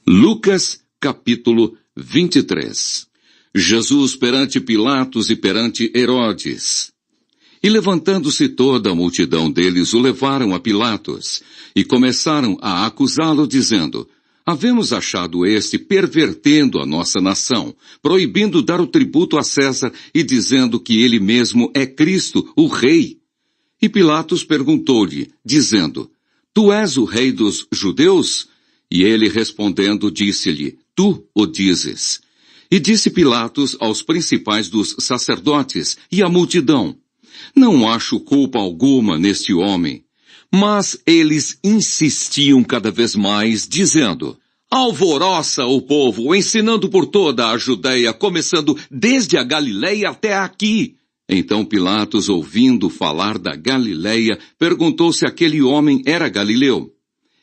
Lucas, capítulo 23. Jesus perante Pilatos e perante Herodes. E levantando-se toda a multidão deles, o levaram a Pilatos, e começaram a acusá-lo, dizendo: Havemos achado este pervertendo a nossa nação, proibindo dar o tributo a César e dizendo que ele mesmo é Cristo, o Rei. E Pilatos perguntou-lhe, dizendo: Tu és o rei dos judeus? E ele respondendo disse-lhe: Tu o dizes. E disse Pilatos aos principais dos sacerdotes e à multidão: Não acho culpa alguma neste homem. Mas eles insistiam cada vez mais, dizendo: Alvoroça o povo, ensinando por toda a Judeia, começando desde a Galileia até aqui. Então Pilatos, ouvindo falar da Galileia, perguntou se aquele homem era galileu.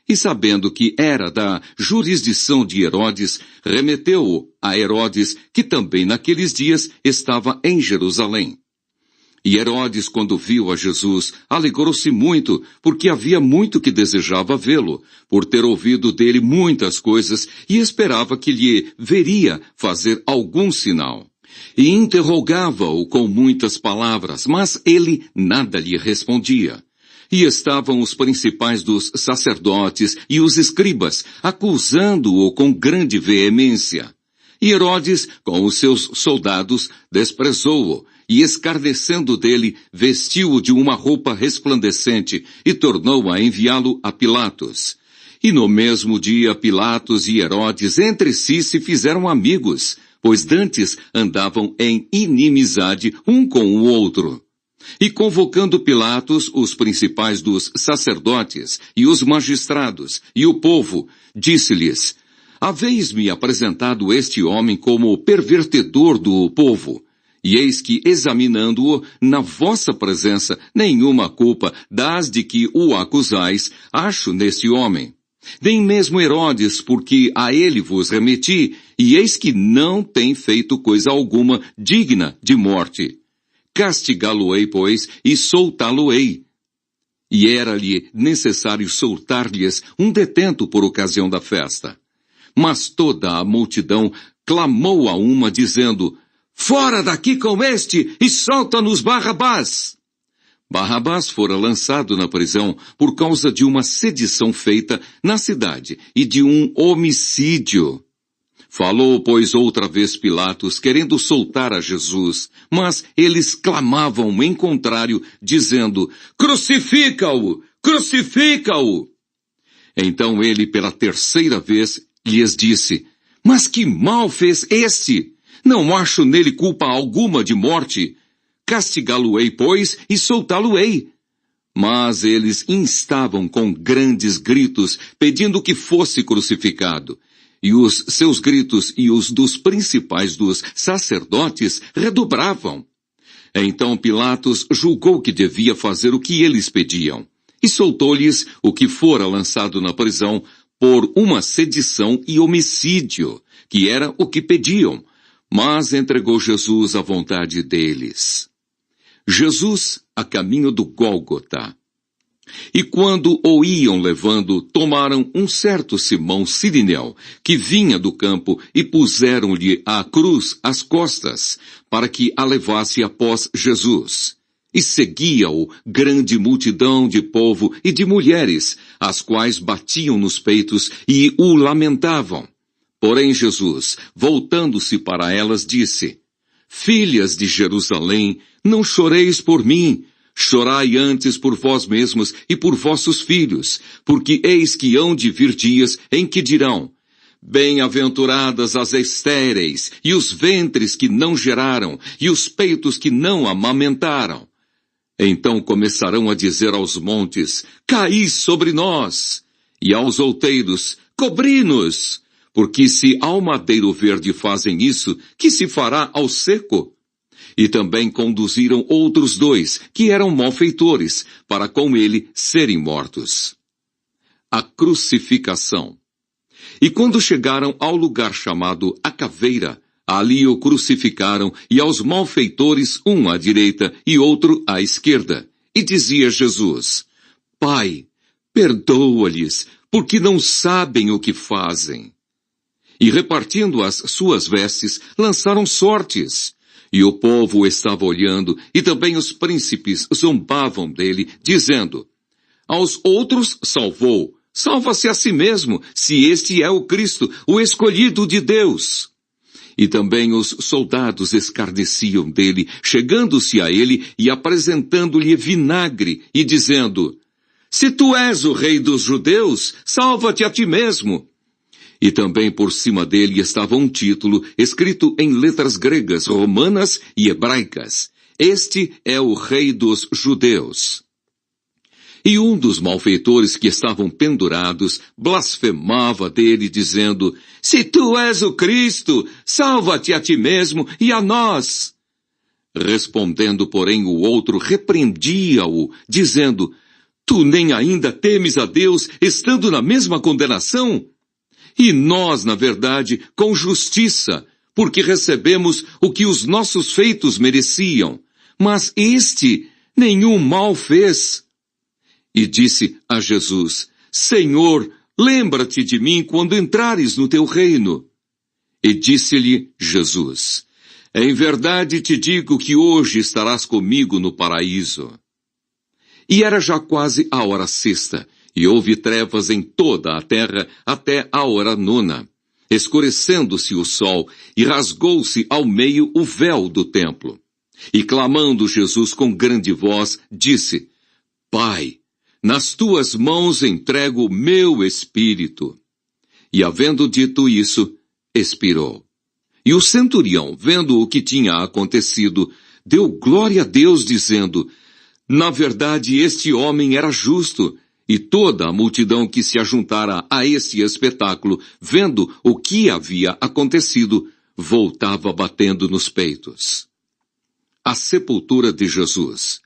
E sabendo que era da jurisdição de Herodes, remeteu-o a Herodes, que também naqueles dias estava em Jerusalém. E Herodes, quando viu a Jesus, alegrou-se muito, porque havia muito que desejava vê-lo, por ter ouvido dele muitas coisas, e esperava que lhe veria fazer algum sinal. E interrogava-o com muitas palavras, mas ele nada lhe respondia. E estavam os principais dos sacerdotes e os escribas, acusando-o com grande veemência. E Herodes, com os seus soldados, desprezou-o, e escarnecendo dele, vestiu-o de uma roupa resplandecente, e tornou a enviá-lo a Pilatos. E no mesmo dia Pilatos e Herodes entre si se fizeram amigos, pois dantes andavam em inimizade um com o outro. E convocando Pilatos os principais dos sacerdotes e os magistrados e o povo, disse-lhes: Haveis-me apresentado este homem como pervertedor do povo, e eis que, examinando-o na vossa presença, nenhuma culpa das de que o acusais acho neste homem. Nem mesmo Herodes, porque a ele vos remeti, e eis que não tem feito coisa alguma digna de morte. Castigá-lo-ei, pois, e soltá-lo-ei. E era-lhe necessário soltar-lhes um detento por ocasião da festa. Mas toda a multidão clamou a uma, dizendo: Fora daqui com este, e solta-nos Barrabás! Barrabás fora lançado na prisão por causa de uma sedição feita na cidade e de um homicídio. Falou, pois, outra vez Pilatos, querendo soltar a Jesus, mas eles clamavam em contrário, dizendo: Crucifica-o! Crucifica-o! Então ele, pela terceira vez, lhes disse: Mas que mal fez este? Não acho nele culpa alguma de morte. Castigá-lo-ei, pois, e soltá-lo-ei. Mas eles instavam com grandes gritos, pedindo que fosse crucificado. E os seus gritos e os dos principais dos sacerdotes redobravam. Então Pilatos julgou que devia fazer o que eles pediam, e soltou-lhes o que fora lançado na prisão por uma sedição e homicídio, que era o que pediam, mas entregou Jesus à vontade deles. Jesus a caminho do Gólgota. E quando o iam levando, tomaram um certo Simão Cirineu, que vinha do campo, e puseram-lhe a cruz às costas, para que a levasse após Jesus. E seguia-o grande multidão de povo e de mulheres, as quais batiam nos peitos e o lamentavam. Porém Jesus, voltando-se para elas, disse: Filhas de Jerusalém, não choreis por mim, chorai antes por vós mesmos e por vossos filhos, porque eis que hão de vir dias em que dirão: Bem-aventuradas as estéreis, e os ventres que não geraram, e os peitos que não amamentaram. Então começarão a dizer aos montes: Caí sobre nós, e aos outeiros: Cobri-nos. Porque se ao madeiro verde fazem isso, que se fará ao seco? E também conduziram outros dois, que eram malfeitores, para com ele serem mortos. A crucificação. E quando chegaram ao lugar chamado A Caveira, ali o crucificaram, e aos malfeitores um à direita e outro à esquerda. E dizia Jesus: Pai, perdoa-lhes, porque não sabem o que fazem. E repartindo as suas vestes, lançaram sortes. E o povo estava olhando, e também os príncipes zombavam dele, dizendo: aos outros salvou, salva-se a si mesmo, se este é o Cristo, o escolhido de Deus. E também os soldados escarneciam dele, chegando-se a ele e apresentando-lhe vinagre, e dizendo: se tu és o rei dos judeus, salva-te a ti mesmo. E também por cima dele estava um título escrito em letras gregas, romanas e hebraicas: este é o rei dos judeus. E um dos malfeitores que estavam pendurados blasfemava dele, dizendo: se tu és o Cristo, salva-te a ti mesmo e a nós. Respondendo, porém, o outro repreendia-o, dizendo: tu nem ainda temes a Deus, estando na mesma condenação? E nós, na verdade, com justiça, porque recebemos o que os nossos feitos mereciam. Mas este nenhum mal fez. E disse a Jesus: Senhor, lembra-te de mim quando entrares no teu reino. E disse-lhe Jesus: em verdade te digo que hoje estarás comigo no paraíso. E era já quase a hora sexta, e houve trevas em toda a terra até a hora nona, escurecendo-se o sol, e rasgou-se ao meio o véu do templo. E clamando Jesus com grande voz, disse: Pai, nas tuas mãos entrego o meu espírito. E havendo dito isso, expirou. E o centurião, vendo o que tinha acontecido, deu glória a Deus, dizendo: na verdade, este homem era justo. E toda a multidão que se ajuntara a este espetáculo, vendo o que havia acontecido, voltava batendo nos peitos. A sepultura de Jesus.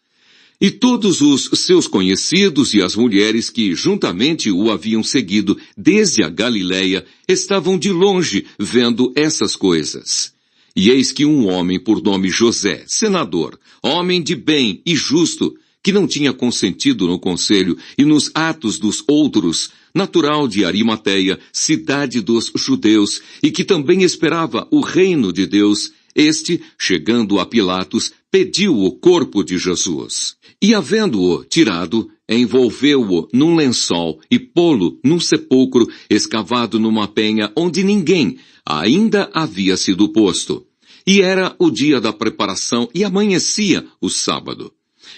E todos os seus conhecidos e as mulheres que juntamente o haviam seguido desde a Galileia estavam de longe vendo essas coisas. E eis que um homem por nome José, senador, homem de bem e justo, que não tinha consentido no conselho e nos atos dos outros, natural de Arimateia, cidade dos judeus, e que também esperava o reino de Deus, este, chegando a Pilatos, pediu o corpo de Jesus. E havendo-o tirado, envolveu-o num lençol e pô-lo num sepulcro escavado numa penha onde ninguém ainda havia sido posto. E era o dia da preparação e amanhecia o sábado.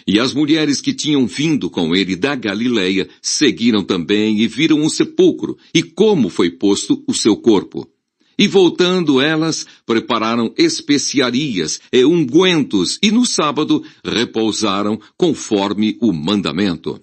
E as mulheres que tinham vindo com ele da Galileia seguiram também e viram o sepulcro e como foi posto o seu corpo. E voltando elas, prepararam especiarias e ungüentos e no sábado repousaram conforme o mandamento.